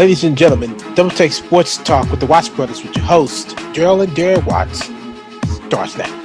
Ladies and gentlemen, Double Take Sports Talk with the Watts Brothers with your hosts, Daryl and Derek Watts, starts now.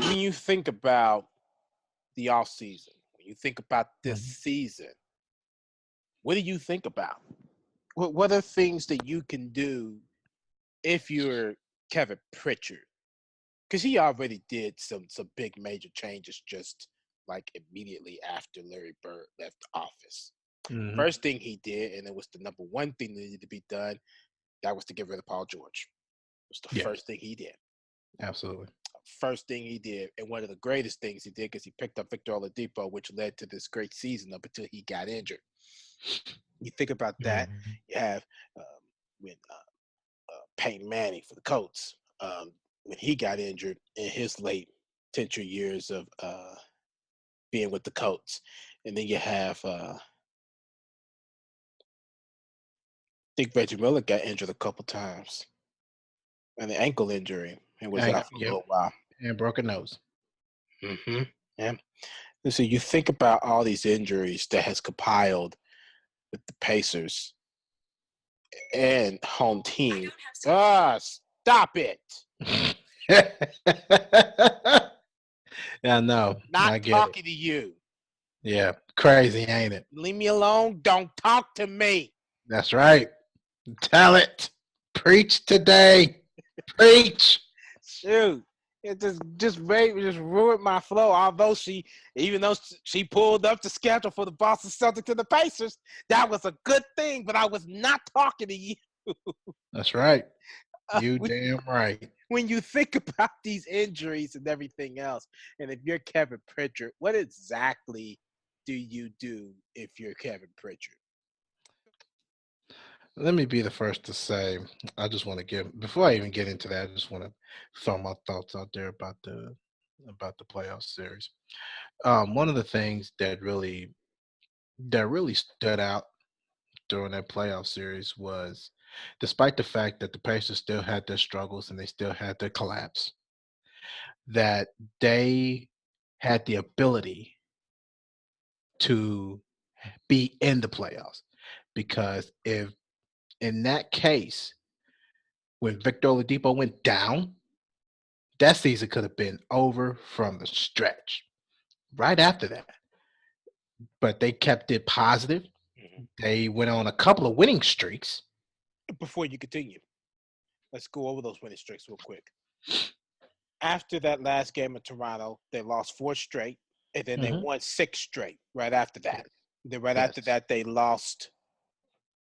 When you think about the off season, when you think about this season, what do you think about? What are things that you can do if you're Kevin Pritchard? Because he already did some big major changes just like immediately after Larry Bird left office. First thing he did, and it was the number one thing that needed to be done, that was to get rid of Paul George. It was the first thing he did. Absolutely. First thing he did, and one of the greatest things he did, because he picked up Victor Oladipo, which led to this great season up until he got injured. You think about that. You have when Peyton Manning for the Colts, when he got injured in his late tenure years of being with the Colts, and then you have I think Reggie Miller got injured a couple times, and an ankle injury, and was out for a little while. And broken nose. Yeah. And so you think about all these injuries that has compiled with the Pacers and home team. Stop it. Yeah, no. Not talking to you. Yeah, crazy, ain't it? Leave me alone. Don't talk to me. That's right. Tell it. Preach today. Preach. Shoot. It just ruined my flow. Although even though she pulled up the schedule for the Boston Celtics and the Pacers, that was a good thing. But I was not talking to you. That's right. You damn right. When you think about these injuries and everything else, and if you're Kevin Pritchard, what exactly do you do if you're Kevin Pritchard? Let me be the first to say, I just want to before I even get into that, I just want to throw my thoughts out there about the playoff series. One of the things that really stood out during that playoff series was, despite the fact that the Pacers still had their struggles and they still had their collapse, that they had the ability to be in the playoffs. Because if in that case, when Victor Oladipo went down, that season could have been over from the stretch right after that. But they kept it positive. They went on a couple of winning streaks. Before you continue, let's go over those winning streaks real quick. After that last game in Toronto, they lost 4 straight, and then they won 6 straight right after that. Then after that, they lost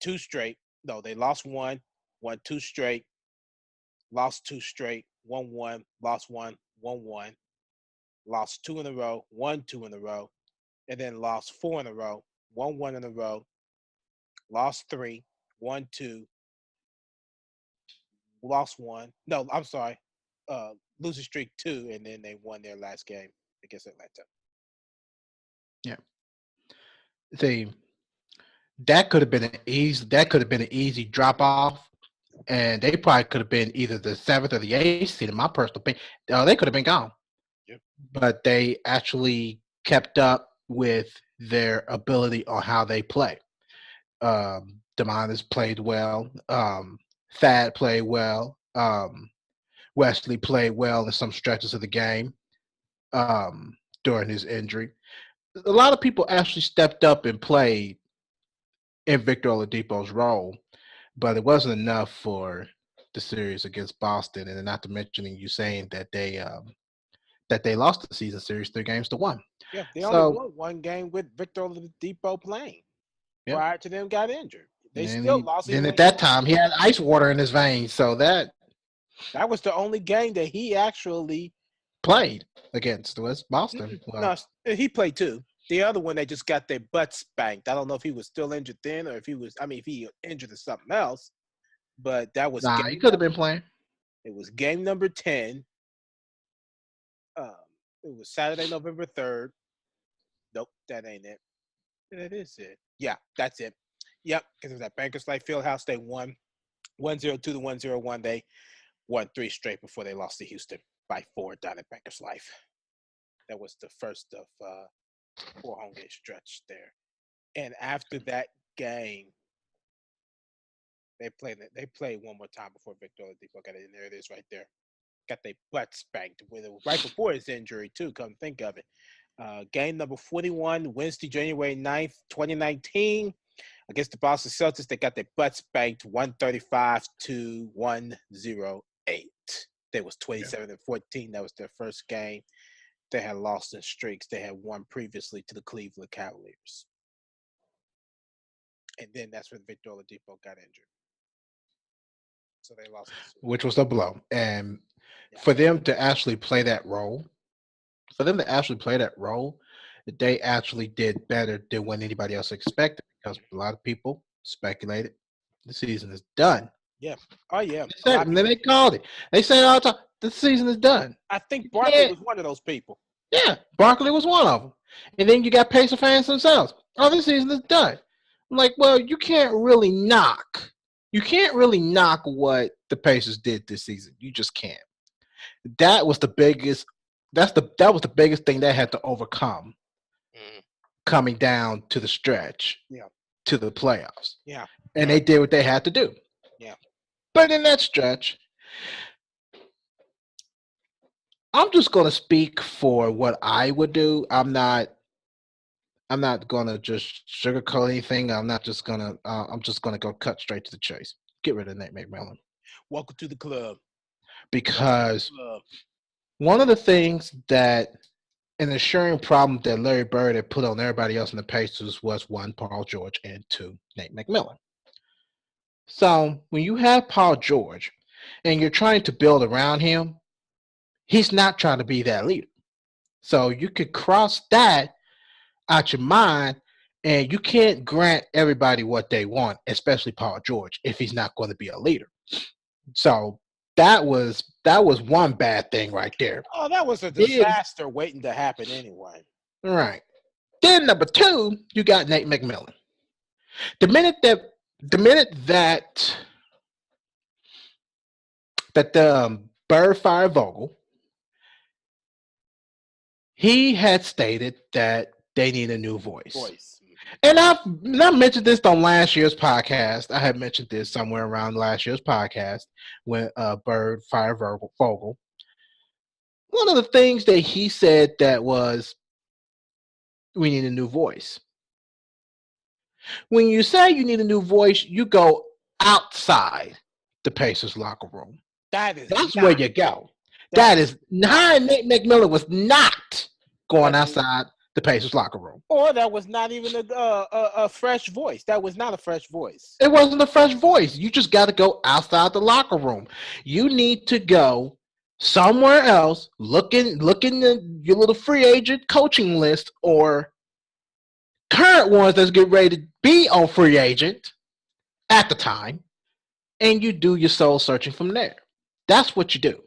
2 straight. No, they lost 1, won 2 straight, lost 2 straight, won 1, lost 1, won 1, lost 2 in a row, won 2 in a row, and then lost 4 in a row, won 1 in a row, lost 3, won 2, lost 1. No, I'm sorry. Losing streak 2, and then they won their last game against Atlanta. Yeah. That could have been an easy drop off, and they probably could have been either the 7th or the 8th seed, in my personal opinion. They could have been gone. Yep. But they actually kept up with their ability on how they play. Demonis played well. Thad played well. Wesley played well in some stretches of the game during his injury. A lot of people actually stepped up and played in Victor Oladipo's role, but it wasn't enough for the series against Boston, and not to mention you saying that they lost the season series 3-1. Yeah, they only won 1 game with Victor Oladipo playing. Yeah. Prior to them got injured. They still lost. Then at that time, he had ice water in his veins, so that was the only game that he actually played against was Boston. No, he played 2. The other one, they just got their butt spanked. I don't know if he was still injured then or if he was. I mean, if he injured in something else. But that was Nah, he could have been playing. It was game number 10. Um, it was Saturday, November 3rd. Nope, that ain't it. That is it. Yeah, that's it. Yep, because it was at Bankers Life Fieldhouse. They won 1-0 to the 1-0-1. They won 3 straight before they lost to Houston by 4 down at Bankers Life. That was the first of 4 home game stretch there. And after that game, they played one more time before Victor Oladipo got it in there. It is right there. Got their butt spanked with it right before his injury too. Come think of it. Game number 41, Wednesday, January 9th, 2019, against the Boston Celtics. They got their butt spanked 135 to 108. They was 27-14. That was their first game. They had lost in streaks. They had won previously to the Cleveland Cavaliers. And then that's when Victor Oladipo got injured. So they lost. Which was a blow. And for them to actually play that role, they actually did better than what anybody else expected, because a lot of people speculated the season is done. Yeah. Oh, yeah. And then they called it. They said all the time, the season is done. I think Barkley was one of those people. Yeah, Barkley was one of them. And then you got Pacer fans themselves. Oh, this season is done. I'm like, well, you can't really knock what the Pacers did this season. You just can't. That was the biggest. That was the biggest thing they had to overcome coming down to the stretch, to the playoffs. Yeah. And they did what they had to do. Yeah. But in that stretch, I'm just going to speak for what I would do. I'm not going to just sugarcoat anything. I'm just going to go cut straight to the chase. Get rid of Nate McMillan. Welcome to the club. Because one of the things that an ensuring problem that Larry Bird had put on everybody else in the Pacers was 1, Paul George, and 2, Nate McMillan. So when you have Paul George and you're trying to build around him, he's not trying to be that leader. So you could cross that out your mind, and you can't grant everybody what they want, especially Paul George, if he's not going to be a leader. So that was one bad thing right there. Oh, that was a disaster waiting to happen anyway. Right. Then number 2, you got Nate McMillan. The minute that Bird fired Vogel, he had stated that they need a new voice. And I mentioned this on last year's podcast. I had mentioned this somewhere around last year's podcast when Bird fired Vogel. One of the things that he said that was, we need a new voice. When you say you need a new voice, you go outside the Pacers locker room. That's where you go. Hiring Nate McMillan was not going outside the Pacers locker room. Or that was not even a fresh voice. That was not a fresh voice. It wasn't a fresh voice. You just got to go outside the locker room. You need to go somewhere else, look in your little free agent coaching list or current ones that's getting ready to be on free agent at the time, and you do your soul searching from there. That's what you do.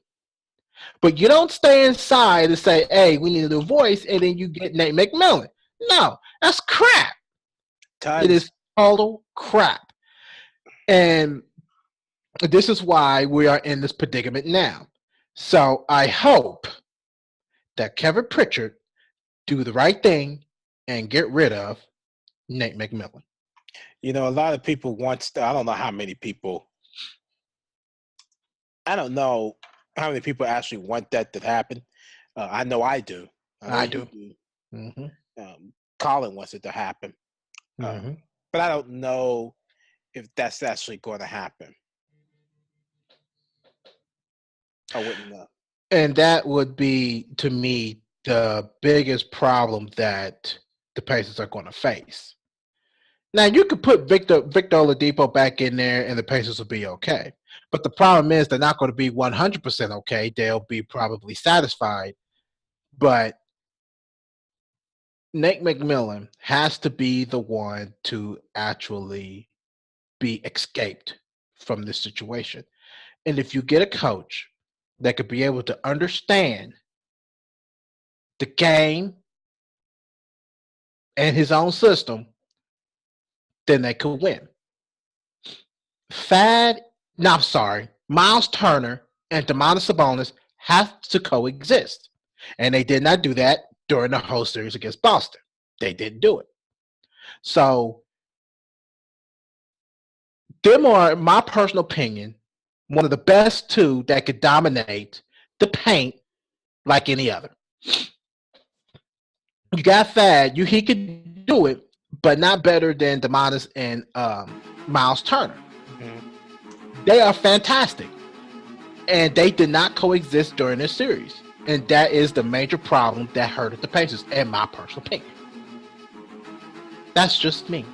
But you don't stay inside and say, hey, we need a new voice, and then you get Nate McMillan. No, that's crap. It is total crap. And this is why we are in this predicament now. So I hope that Kevin Pritchard do the right thing and get rid of Nate McMillan. You know, a lot of people I don't know how many people. I don't know how many people actually want that to happen. I know I do. I do. Mm-hmm. Colin wants it to happen. Mm-hmm. But I don't know if that's actually going to happen. I wouldn't know. And that would be, to me, the biggest problem that the Pacers are going to face. Now, you could put Victor Oladipo back in there and the Pacers will be okay. But the problem is they're not going to be 100% okay. They'll be probably satisfied. But Nate McMillan has to be the one to actually be escaped from this situation. And if you get a coach that could be able to understand the game and his own system, then they could win. Miles Turner and Domantas Sabonis have to coexist. And they did not do that during the whole series against Boston. They didn't do it. So, them are, in my personal opinion, one of the best two that could dominate the paint like any other. You got Thad, he could do it, but not better than Domantas and Miles Turner. Mm-hmm. They are fantastic. And they did not coexist during this series. And that is the major problem that hurted the Pacers, in my personal opinion. That's just me.